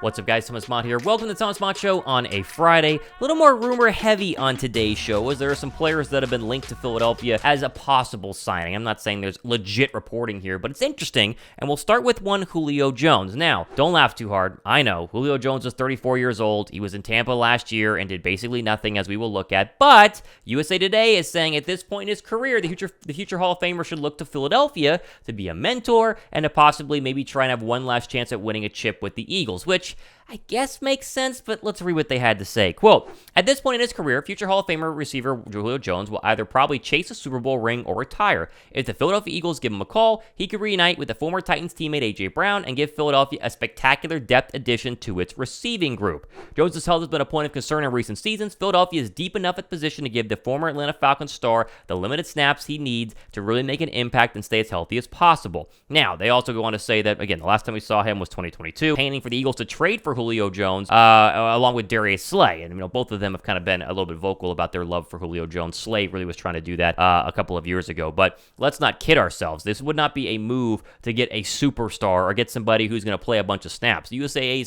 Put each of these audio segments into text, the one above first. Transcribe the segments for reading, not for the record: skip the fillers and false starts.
What's up, guys? Thomas Mott here. Welcome to the Thomas Mott Show on a Friday. A little more rumor heavy on today's show, as there are some players that have been linked to Philadelphia as a possible signing. I'm not saying there's legit reporting here, but it's interesting, and we'll start with one Julio Jones. Now, don't laugh too hard. I know, Julio Jones is 34 years old. He was in Tampa last year and did basically nothing, as we will look at, but USA Today is saying at this point in his career, the future Hall of Famer should look to Philadelphia to be a mentor and to possibly maybe try and have one last chance at winning a chip with the Eagles, which I guess makes sense, but let's read what they had to say. Quote, at this point in his career, future Hall of Famer receiver Julio Jones will either probably chase a Super Bowl ring or retire. If the Philadelphia Eagles give him a call, he could reunite with the former Titans teammate A.J. Brown and give Philadelphia a spectacular depth addition to its receiving group. Jones' health has been a point of concern in recent seasons. Philadelphia is deep enough at position to give the former Atlanta Falcons star the limited snaps he needs to really make an impact and stay as healthy as possible. Now, they also go on to say that, again, the last time we saw him was 2022, painting for the Eagles to trade for Julio Jones, along with Darius Slay. And, both of them have kind of been a little bit vocal about their love for Julio Jones. Slay really was trying to do that a couple of years ago. But let's not kid ourselves. This would not be a move to get a superstar or get somebody who's going to play a bunch of snaps. USA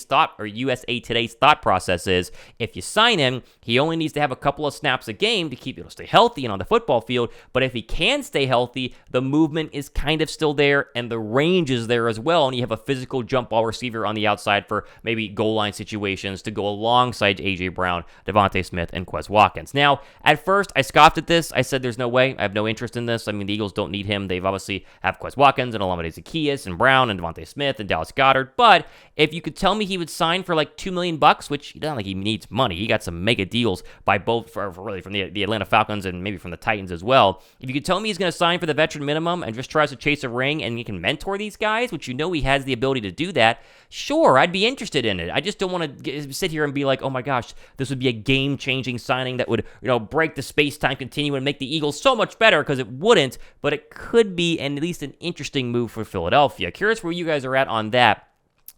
Today's thought process is, if you sign him, he only needs to have a couple of snaps a game to keep stay healthy and on the football field. But if he can stay healthy, the movement is kind of still there and the range is there as well. And you have a physical jump ball receiver on the outside for maybe goal line situations to go alongside A.J. Brown, DeVonta Smith, and Quez Watkins. Now, at first, I scoffed at this. I said, there's no way. I have no interest in this. The Eagles don't need him. They've obviously have Quez Watkins and Olamide Zaccheaus and Brown and DeVonta Smith and Dallas Goedert. But if you could tell me he would sign for like $2 million, which he doesn't like he needs money. He got some mega deals by both, really from the Atlanta Falcons and maybe from the Titans as well. If you could tell me he's going to sign for the veteran minimum and just tries to chase a ring and he can mentor these guys, which he has the ability to do that, sure, I'd be interested in it. I just don't want to sit here and be like, oh my gosh, this would be a game-changing signing that would, break the space-time continuum and make the Eagles so much better, because it wouldn't, but it could be at least an interesting move for Philadelphia. Curious where you guys are at on that,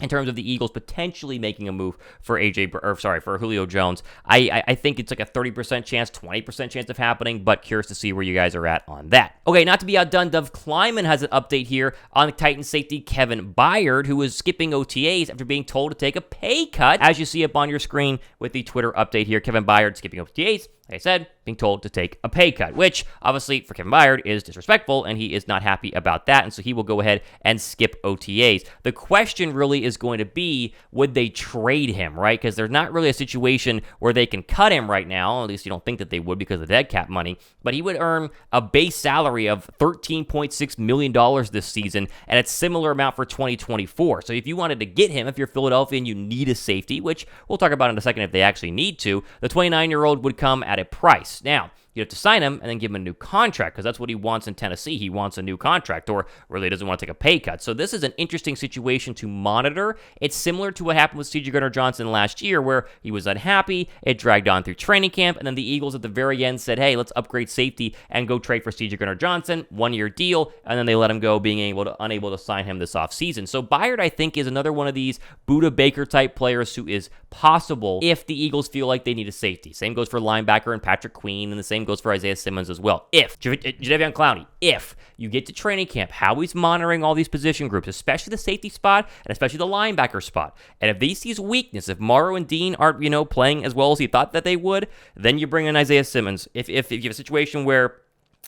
in terms of the Eagles potentially making a move for for Julio Jones. I think it's like a 30% chance, 20% chance of happening, but curious to see where you guys are at on that. Okay, not to be outdone, Dov Kleiman has an update here on Titans safety Kevin Byard, who is skipping OTAs after being told to take a pay cut. As you see up on your screen with the Twitter update here, Kevin Byard skipping OTAs. Like I said, being told to take a pay cut, which obviously for Kevin Byard is disrespectful, and he is not happy about that, and so he will go ahead and skip OTAs. The question really is going to be, would they trade him, right? Because there's not really a situation where they can cut him right now, at least you don't think that they would because of the dead cap money, but he would earn a base salary of $13.6 million this season, and it's similar amount for 2024. So if you wanted to get him, if you're Philadelphia and you need a safety, which we'll talk about in a second if they actually need to, the 29-year-old would come at a price. Now, you have to sign him and then give him a new contract, because that's what he wants in Tennessee. He wants a new contract, or really doesn't want to take a pay cut. So this is an interesting situation to monitor. It's similar to what happened with C.J. Gardner-Johnson last year, where he was unhappy, it dragged on through training camp, and then the Eagles at the very end said, hey, let's upgrade safety and go trade for C.J. Gardner-Johnson, one-year deal, and then they let him go, being unable to sign him this offseason. So Byard, I think, is another one of these Buda Baker-type players who is possible if the Eagles feel like they need a safety. Same goes for linebacker and Patrick Queen, and the same goes for Isaiah Simmons as well. If Jadeveon Clowney, if you get to training camp, how he's monitoring all these position groups, especially the safety spot and especially the linebacker spot, and if he sees weakness, if Morrow and Dean aren't playing as well as he thought that they would, then you bring in Isaiah Simmons. If you have a situation where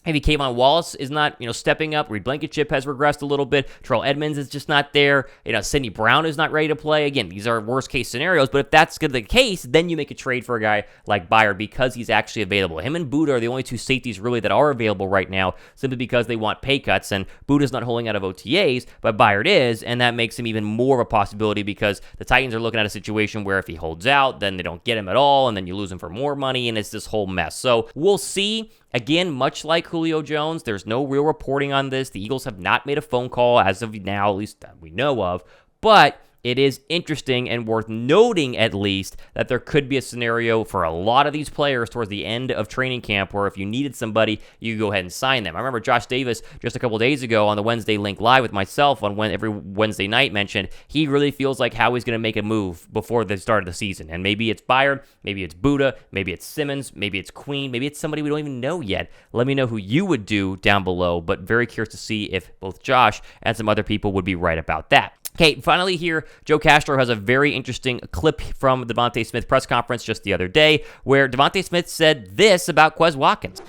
maybe Kayvon Wallace is not, stepping up. Reed Blankenship has regressed a little bit. Terrell Edmonds is just not there. Sidney Brown is not ready to play. Again, these are worst-case scenarios, but if that's the case, then you make a trade for a guy like Byard because he's actually available. Him and Buda are the only two safeties really that are available right now, simply because they want pay cuts, and Buda's not holding out of OTAs, but Byard is, and that makes him even more of a possibility because the Titans are looking at a situation where if he holds out, then they don't get him at all, and then you lose him for more money, and it's this whole mess. So we'll see. Again, much like Julio Jones, there's no real reporting on this. The Eagles have not made a phone call as of now, at least that we know of, but it is interesting and worth noting, at least, that there could be a scenario for a lot of these players towards the end of training camp where if you needed somebody, you go ahead and sign them. I remember Josh Davis just a couple days ago on the Wednesday Link Live with myself on every Wednesday night mentioned he really feels like Howie's going to make a move before the start of the season. And maybe it's Byard, maybe it's Buda, maybe it's Simmons, maybe it's Queen, maybe it's somebody we don't even know yet. Let me know who you would do down below, but very curious to see if both Josh and some other people would be right about that. Okay, finally here, Joe Castro has a very interesting clip from the DeVonta Smith press conference just the other day, where DeVonta Smith said this about Quez Watkins.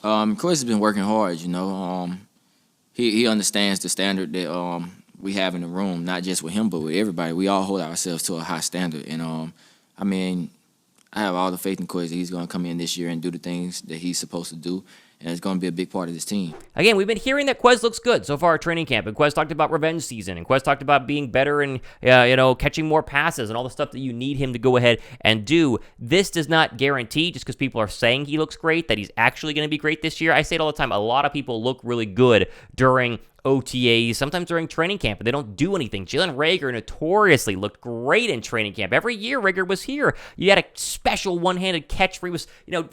Quez has been working hard, you know. He understands the standard that we have in the room, not just with him, but with everybody. We all hold ourselves to a high standard. And, I mean, I have all the faith in Quez that he's going to come in this year and do the things that he's supposed to do. And it's going to be a big part of this team. Again, we've been hearing that Quez looks good so far at training camp, and Quez talked about revenge season, and Quez talked about being better and, catching more passes and all the stuff that you need him to go ahead and do. This does not guarantee, just because people are saying he looks great, that he's actually going to be great this year. I say it all the time. A lot of people look really good during OTAs, sometimes during training camp, and they don't do anything. Jalen Reagor notoriously looked great in training camp. Every year Reagor was here, you had a special one-handed catch where he was,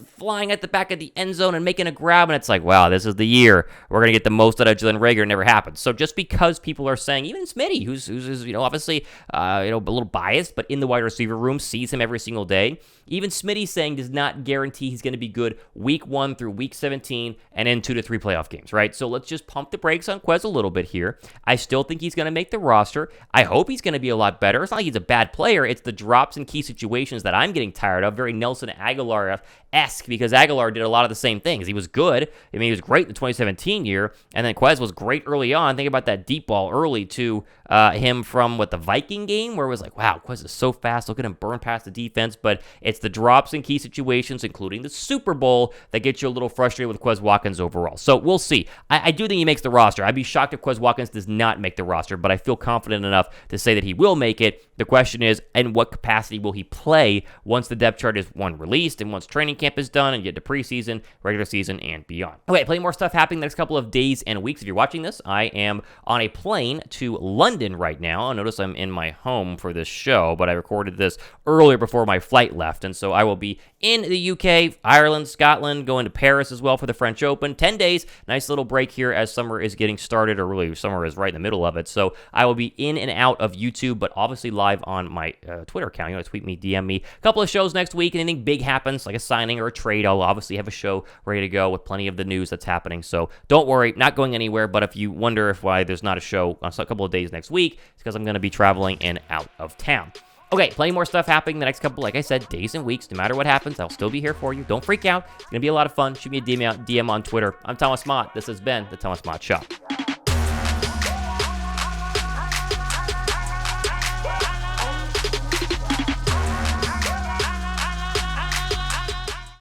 flying at the back of the end zone and making a grab, and it's like, wow, this is the year we're going to get the most out of Jalen Reagor. It never happens. So just because people are saying, even Smitty, who's obviously, a little biased, but in the wide receiver room, sees him every single day, even Smitty saying does not guarantee he's going to be good week 1 through week 17 and in 2 to 3 playoff games, right? So let's just pump the brakes on Quez a little bit here. I still think he's going to make the roster. I hope he's going to be a lot better. It's not like he's a bad player. It's the drops in key situations that I'm getting tired of. Very Nelson Aguilar-esque, because Aguilar did a lot of the same things. He was good. I mean, he was great in the 2017 year, and then Quez was great early on. Think about that deep ball early to him from, the Viking game, where it was like, wow, Quez is so fast. Look at him burn past the defense, but it's the drops in key situations, including the Super Bowl, that gets you a little frustrated with Quez Watkins overall. So we'll see. I do think he makes the roster. I'd be shocked if Quez Watkins does not make the roster, but I feel confident enough to say that he will make it. The question is, in what capacity will he play once the depth chart is, released, and once training camp is done, and you get to preseason, regular season, and beyond. Okay, plenty more stuff happening the next couple of days and weeks. If you're watching this, I am on a plane to London right now. Notice I'm in my home for this show, but I recorded this earlier before my flight left, and so I will be in the UK, Ireland, Scotland, going to Paris as well for the French Open. 10 days, nice little break here as summer is getting started, or really summer is right in the middle of it. So I will be in and out of YouTube, but obviously live on my Twitter account. You want to tweet me, DM me. A couple of shows next week. Anything big happens, like a signing or a trade, I'll obviously have a show ready to go with plenty of the news that's happening. So don't worry, not going anywhere. But if you wonder why there's not a show on a couple of days next week, it's because I'm going to be traveling in out of town. Okay, plenty more stuff happening the next couple, like I said, days and weeks. No matter what happens, I'll still be here for you. Don't freak out. It's going to be a lot of fun. Shoot me a DM on Twitter. I'm Thomas Mott. This has been the Thomas Mott Show.